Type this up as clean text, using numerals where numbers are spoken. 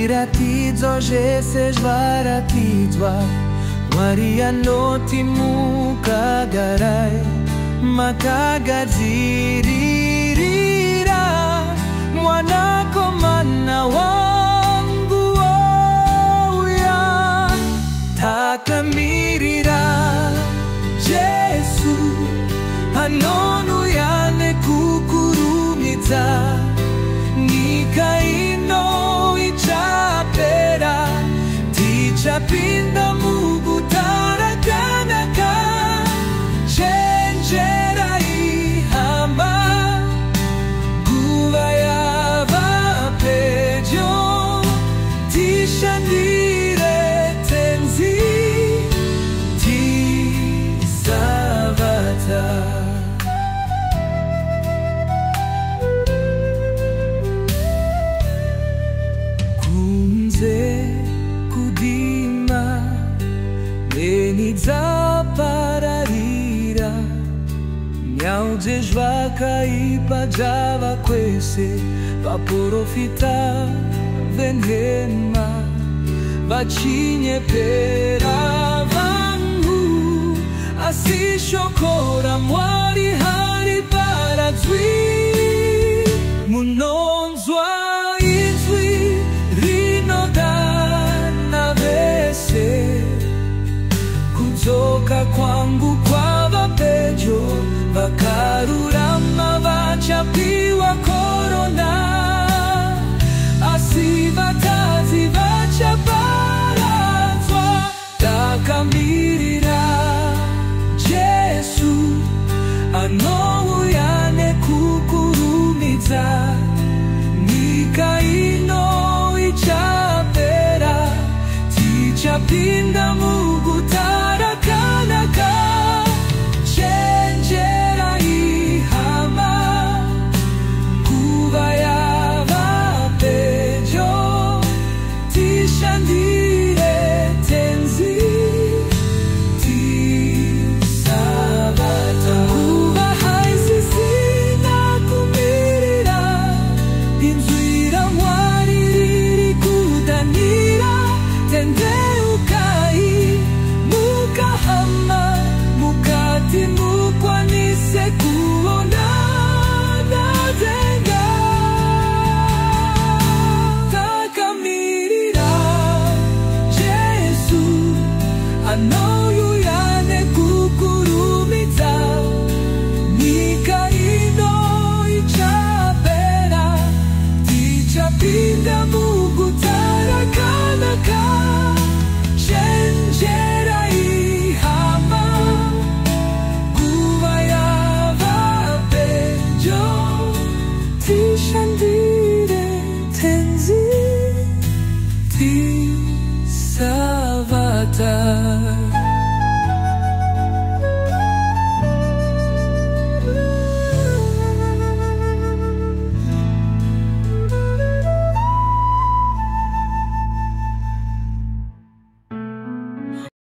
Wiratidzwa zvese zvaratidzwa, Mwari anotsimukagarai, makagadziririra mwanakomana wangu ouya. Takamirira Jesu anouya nekukurumidza, nyika ino ichapera, tichapinda muguta rakanaka. Chenjerai hama, nguva yava pedyo, tishandire tenzi tisavata. Kunze kudima neni dzapararira, nyau dzezvakaipa dzavakwese vaprofita venhema, vachinyepera vanhu, asi shoko raMwari hariparadzwi. Munonzwa inzwi rinodana vese, kudzoka kwangu kwava pedyo, vakarurama vachapiwa korona, asi vatadzi vachaparadzwa. Takamirira Jesu anouya nekukurumidza, nyika ino ichapera, tichapinda muguta